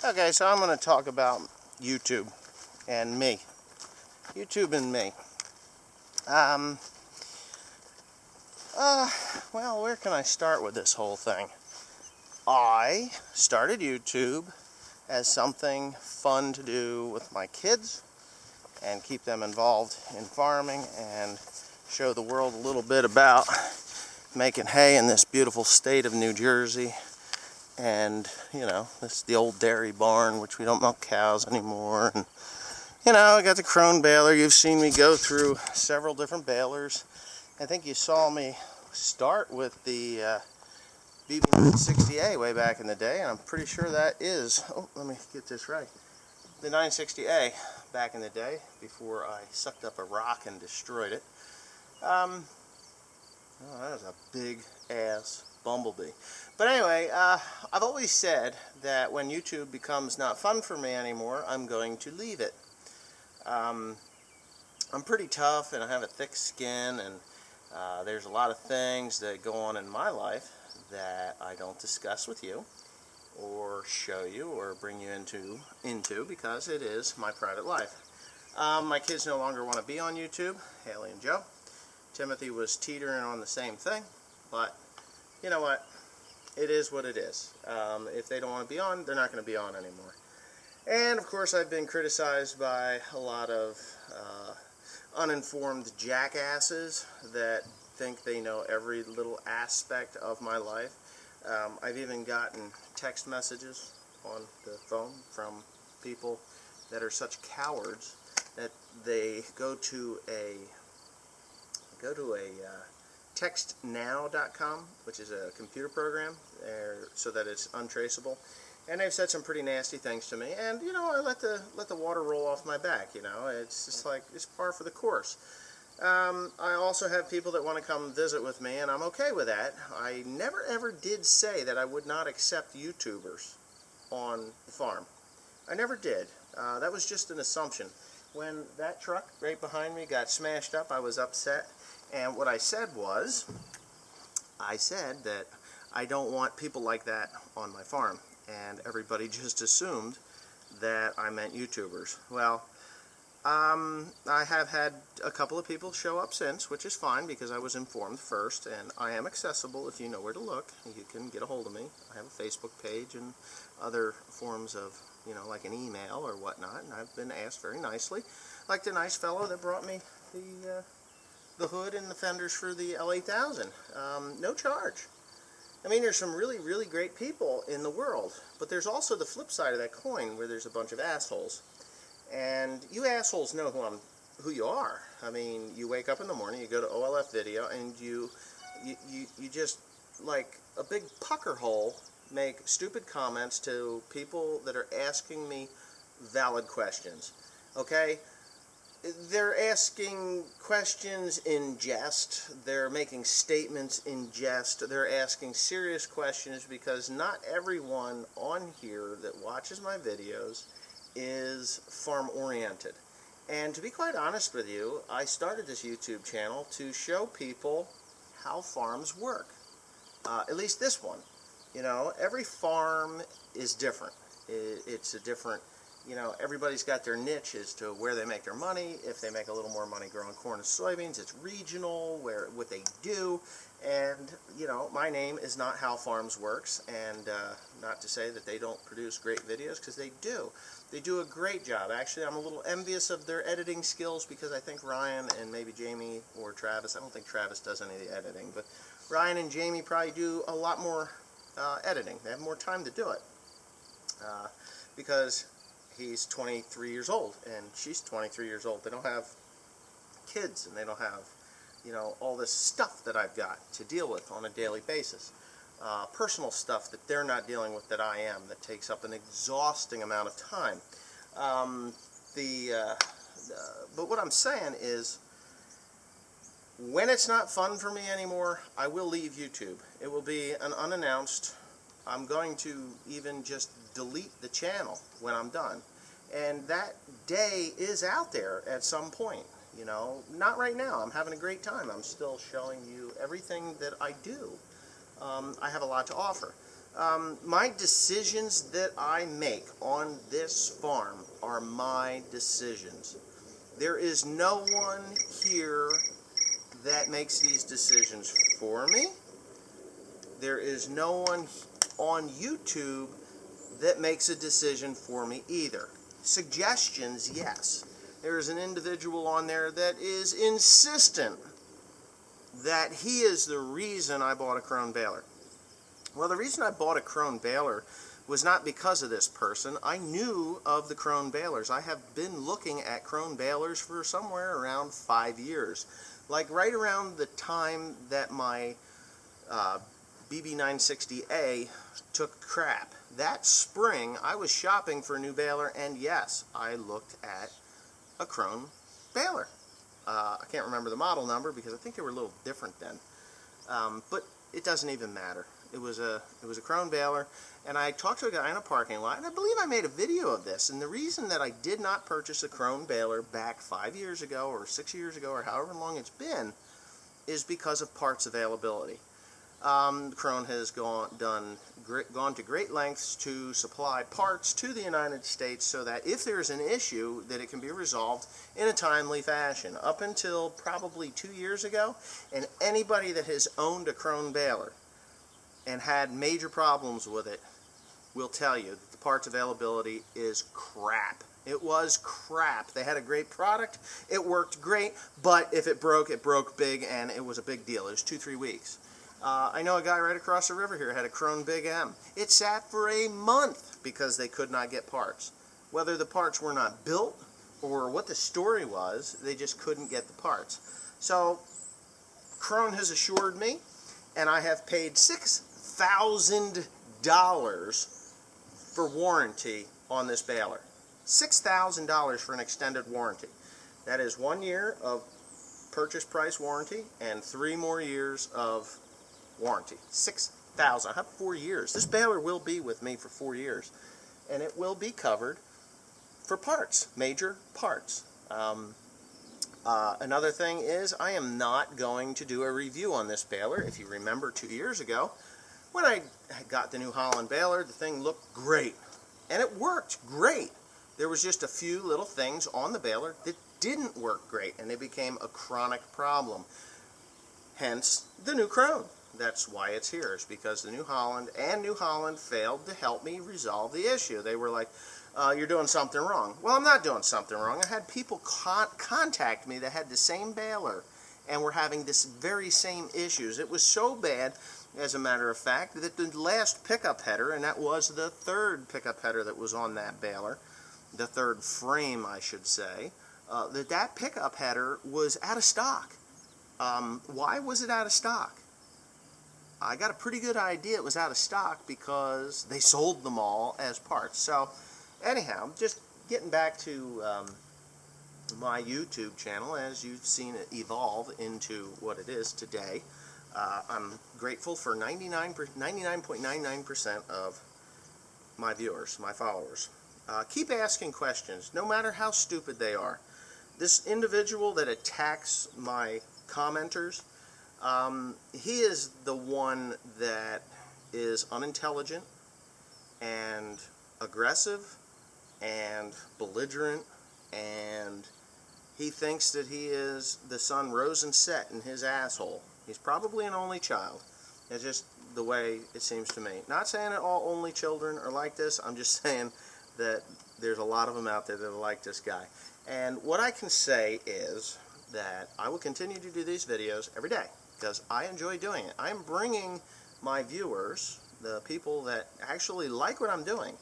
Okay, so I'm going to talk about YouTube and me. YouTube and me. Um, well, where can I start with this whole thing? I started YouTube as something fun to do with my kids and keep them involved in farming and show the world a little bit about making hay in this beautiful state of New Jersey. And, you know, this is the old dairy barn, which we don't milk cows anymore. And, you know, I got the Crone baler. You've seen me go through several different balers. I think you saw me start with the BB960A way back in the day, and I'm pretty sure that is, oh, let me get this right, the 960A back in the day, before I sucked up a rock and destroyed it. Oh, that was a big-ass bumblebee. But anyway, I've always said that when YouTube becomes not fun for me anymore, I'm going to leave it. I'm pretty tough, and I have a thick skin, and there's a lot of things that go on in my life that I don't discuss with you, or show you, or bring you into because it is my private life. My kids no longer want to be on YouTube, Haley and Joe. Timothy was teetering on the same thing, but you know what? It is what it is. If they don't want to be on, they're not going to be on anymore. And of course, I've been criticized by a lot of uninformed jackasses that think they know every little aspect of my life. I've even gotten text messages on the phone from people that are such cowards that they go to a textnow.com, which is a computer program, so that it's untraceable. And they've said some pretty nasty things to me, and you know, I let the water roll off my back. You know, it's just like it's par for the course. I also have people that want to come visit with me, and I'm okay with that. I never ever did say that I would not accept YouTubers on the farm. I never did. That was just an assumption. When that truck right behind me got smashed up, I was upset. And what I said was, I said that I don't want people like that on my farm. And everybody just assumed that I meant YouTubers. Well, I have had a couple of people show up since, which is fine because I was informed first, and I am accessible if you know where to look. You can get a hold of me. I have a Facebook page and other forms of, you know, like an email or whatnot, and I've been asked very nicely. Like the nice fellow that brought me the hood and the fenders for the L8000. No charge. I mean, there's some really, really great people in the world, but there's also the flip side of that coin where there's a bunch of assholes. And you assholes know who you are. I mean, you wake up in the morning, you go to OLF Video, and you just, like a big pucker hole, make stupid comments to people that are asking me valid questions. Okay? They're asking questions in jest. They're making statements in jest. They're asking serious questions because not everyone on here that watches my videos is farm-oriented. And to be quite honest with you, I started this YouTube channel to show people how farms work. At least this one. You know, every farm is different. It's a different... You know, everybody's got their niche as to where they make their money. If they make a little more money growing corn and soybeans, it's regional, what they do. And, you know, my name is not How Farms Works, and not to say that they don't produce great videos, because they do. They do a great job. Actually, I'm a little envious of their editing skills, because I think Ryan and maybe Jamie or Travis, I don't think Travis does any of the editing, but Ryan and Jamie probably do a lot more editing. They have more time to do it. Because he's 23 years old, and she's 23 years old. They don't have kids, and they don't have, you know, all this stuff that I've got to deal with on a daily basis. Personal stuff that they're not dealing with that I am, that takes up an exhausting amount of time. But what I'm saying is, when it's not fun for me anymore, I will leave YouTube. It will be an unannounced... I'm going to even just delete the channel when I'm done. And that day is out there at some point, you know. Not right now. I'm having a great time. I'm still showing you everything that I do. I have a lot to offer. My decisions that I make on this farm are my decisions. There is no one here that makes these decisions for me. There is no one on YouTube that makes a decision for me either. Suggestions, yes. There is an individual on there that is insistent that he is the reason I bought a Krone baler. Well, the reason I bought a Krone baler was not because of this person. I knew of the Krone balers. I have been looking at Krone balers for somewhere around 5 years. Like right around the time that my BB960A took crap. That spring, I was shopping for a new baler, and yes, I looked at a Krone baler. I can't remember the model number because I think they were a little different then. But it doesn't even matter. It was a Krone baler, and I talked to a guy in a parking lot, and I believe I made a video of this. And the reason that I did not purchase a Krone baler back 5 years ago or 6 years ago or however long it's been is because of parts availability. Krone has gone to great lengths to supply parts to the United States so that if there's an issue, that it can be resolved in a timely fashion. Up until probably 2 years ago, and anybody that has owned a Krone baler and had major problems with it will tell you that the parts availability is crap. It was crap. They had a great product, it worked great, but if it broke big, and it was a big deal. It was 2-3 weeks. I know a guy right across the river here had a Krone Big M. It sat for a month because they could not get parts. Whether the parts were not built or what the story was, they just couldn't get the parts. So Krone has assured me, and I have paid $6,000 for warranty on this baler. $6,000 for an extended warranty. That is 1 year of purchase price warranty and 3 more years of warranty. $6,000. I have 4 years. This baler will be with me for 4 years, and it will be covered for parts, major parts. Another thing is I am not going to do a review on this baler. If you remember 2 years ago, when I got the New Holland baler, the thing looked great, and it worked great. There was just a few little things on the baler that didn't work great, and they became a chronic problem. Hence the new Krone. That's why it's here. It's because the New Holland failed to help me resolve the issue. They were like, you're doing something wrong. Well, I'm not doing something wrong. I had people contact me that had the same baler and were having this very same issues. It was so bad, as a matter of fact, that the last pickup header, and that was the third pickup header that was on that baler, the third frame, I should say, that pickup header was out of stock. Why was it out of stock? I got a pretty good idea it was out of stock because they sold them all as parts. So anyhow, just getting back to my YouTube channel, as you've seen it evolve into what it is today. I'm grateful for 99.99% of my viewers, my followers. Keep asking questions, no matter how stupid they are. This individual that attacks my commenters, he is the one that is unintelligent and aggressive and belligerent, and he thinks that he is the sun rose and set in his asshole. He's probably an only child. It's just the way it seems to me. Not saying that all only children are like this. I'm just saying that there's a lot of them out there that are like this guy. And what I can say is that I will continue to do these videos every day because I enjoy doing it. I'm bringing my viewers, the people that actually like what I'm doing,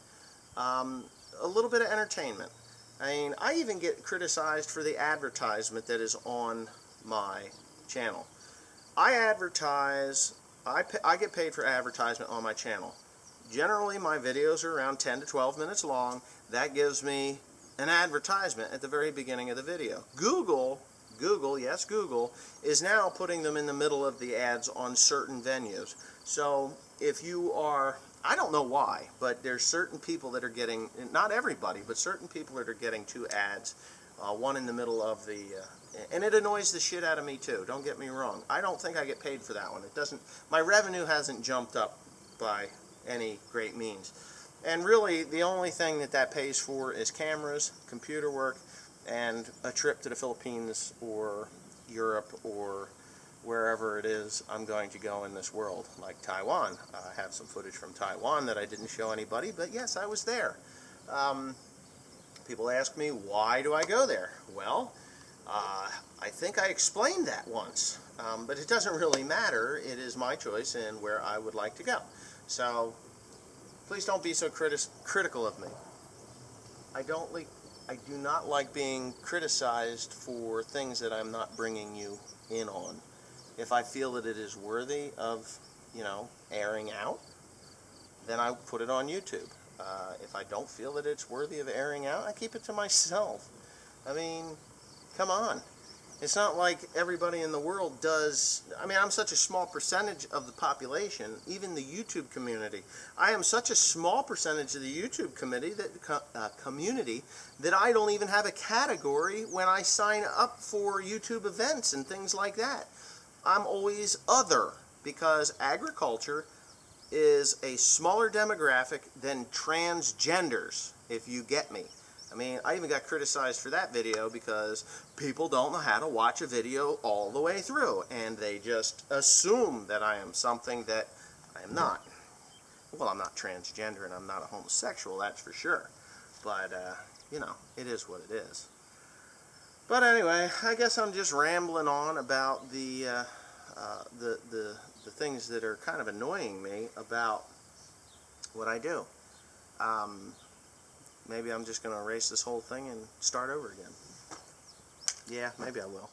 a little bit of entertainment. I mean, I even get criticized for the advertisement that is on my channel. I advertise, I get paid for advertisement on my channel. Generally, my videos are around 10 to 12 minutes long. That gives me an advertisement at the very beginning of the video. Google, yes, Google, is now putting them in the middle of the ads on certain venues. So if you are, I don't know why, but there's certain people that are getting, not everybody, but certain people that are getting 2 ads, one in the middle of the, and it annoys the shit out of me too, don't get me wrong. I don't think I get paid for that one. It doesn't, my revenue hasn't jumped up by any great means. And really, the only thing that pays for is cameras, computer work, and a trip to the Philippines or Europe or wherever it is I'm going to go in this world, like Taiwan. I have some footage from Taiwan that I didn't show anybody, but yes, I was there. People ask me, why do I go there? Well, I think I explained that once, but it doesn't really matter. It is my choice and where I would like to go. So please don't be so critical of me. I do not like being criticized for things that I'm not bringing you in on. If I feel that it is worthy of, airing out, then I put it on YouTube. If I don't feel that it's worthy of airing out, I keep it to myself. I mean, come on. It's not like everybody in the world does. I mean, I'm such a small percentage of the population, even the YouTube community. I am such a small percentage of the YouTube community that I don't even have a category when I sign up for YouTube events and things like that. I'm always other, because agriculture is a smaller demographic than transgenders, if you get me. I mean, I even got criticized for that video because people don't know how to watch a video all the way through, and they just assume that I am something that I am not. Well, I'm not transgender and I'm not a homosexual, that's for sure. But, it is what it is. But anyway, I guess I'm just rambling on about the things that are kind of annoying me about what I do. Maybe I'm just going to erase this whole thing and start over again. Yeah, maybe I will.